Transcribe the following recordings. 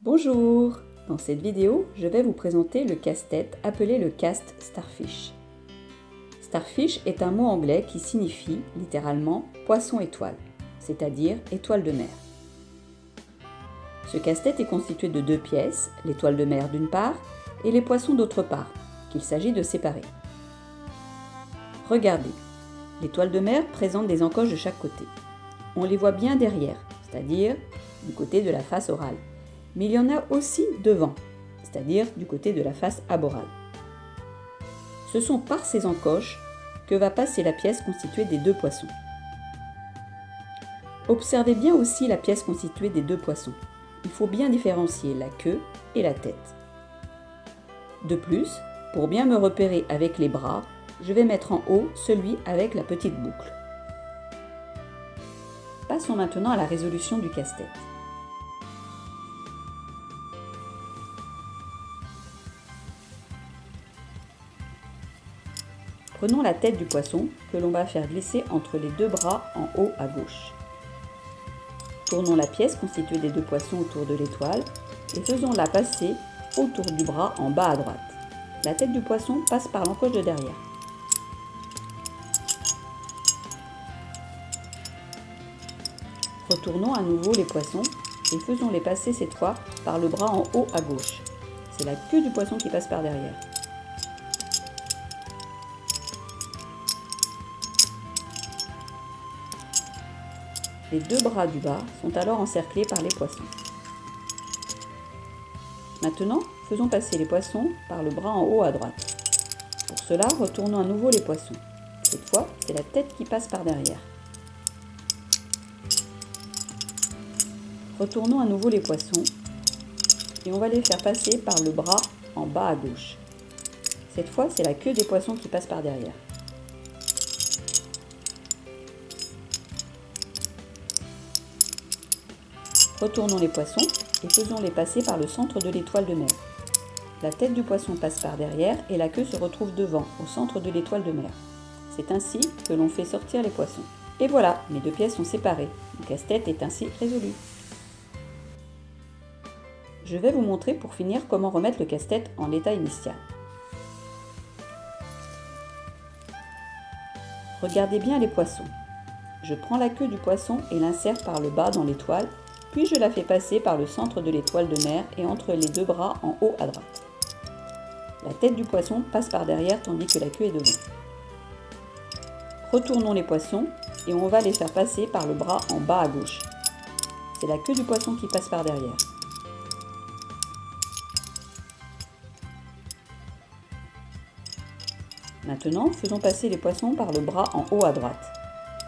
Bonjour! Dans cette vidéo, je vais vous présenter le casse-tête appelé le cast Starfish. Starfish est un mot anglais qui signifie littéralement poisson étoile, c'est-à-dire étoile de mer. Ce casse-tête est constitué de deux pièces, l'étoile de mer d'une part et les poissons d'autre part, qu'il s'agit de séparer. Regardez, l'étoile de mer présente des encoches de chaque côté. On les voit bien derrière, c'est-à-dire du côté de la face orale. Mais il y en a aussi devant, c'est-à-dire du côté de la face aborale. Ce sont par ces encoches que va passer la pièce constituée des deux poissons. Observez bien aussi la pièce constituée des deux poissons. Il faut bien différencier la queue et la tête. De plus, pour bien me repérer avec les bras, je vais mettre en haut celui avec la petite boucle. Passons maintenant à la résolution du casse-tête. Prenons la tête du poisson que l'on va faire glisser entre les deux bras en haut à gauche. Tournons la pièce constituée des deux poissons autour de l'étoile et faisons-la passer autour du bras en bas à droite. La tête du poisson passe par l'encoche de derrière. Retournons à nouveau les poissons et faisons-les passer cette fois par le bras en haut à gauche. C'est la queue du poisson qui passe par derrière. Les deux bras du bas sont alors encerclés par les poissons. Maintenant, faisons passer les poissons par le bras en haut à droite. Pour cela, retournons à nouveau les poissons. Cette fois, c'est la tête qui passe par derrière. Retournons à nouveau les poissons et on va les faire passer par le bras en bas à gauche. Cette fois, c'est la queue des poissons qui passe par derrière. Retournons les poissons et faisons-les passer par le centre de l'étoile de mer. La tête du poisson passe par derrière et la queue se retrouve devant, au centre de l'étoile de mer. C'est ainsi que l'on fait sortir les poissons. Et voilà, mes deux pièces sont séparées. Le casse-tête est ainsi résolu. Je vais vous montrer pour finir comment remettre le casse-tête en l'état initial. Regardez bien les poissons. Je prends la queue du poisson et l'insère par le bas dans l'étoile, puis je la fais passer par le centre de l'étoile de mer et entre les deux bras en haut à droite. La tête du poisson passe par derrière tandis que la queue est devant. Retournons les poissons et on va les faire passer par le bras en bas à gauche. C'est la queue du poisson qui passe par derrière. Maintenant, faisons passer les poissons par le bras en haut à droite.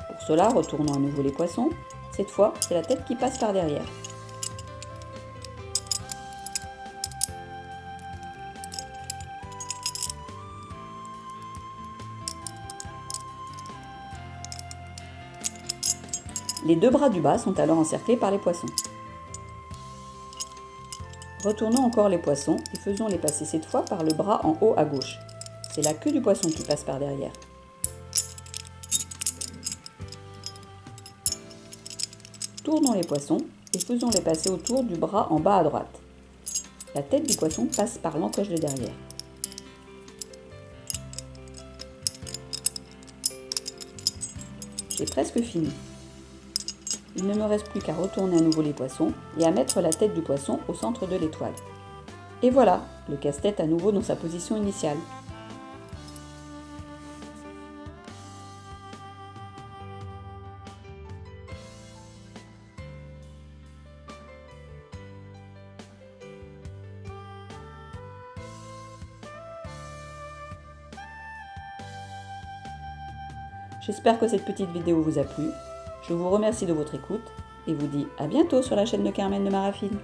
Pour cela, retournons à nouveau les poissons. Cette fois, c'est la tête qui passe par derrière. Les deux bras du bas sont alors encerclés par les poissons. Retournons encore les poissons et faisons-les passer cette fois par le bras en haut à gauche. C'est la queue du poisson qui passe par derrière. Tournons les poissons et faisons-les passer autour du bras en bas à droite. La tête du poisson passe par l'encoche de derrière. J'ai presque fini. Il ne me reste plus qu'à retourner à nouveau les poissons et à mettre la tête du poisson au centre de l'étoile. Et voilà, le casse-tête à nouveau dans sa position initiale. J'espère que cette petite vidéo vous a plu. Je vous remercie de votre écoute et vous dis à bientôt sur la chaîne de Carmen de Marafine.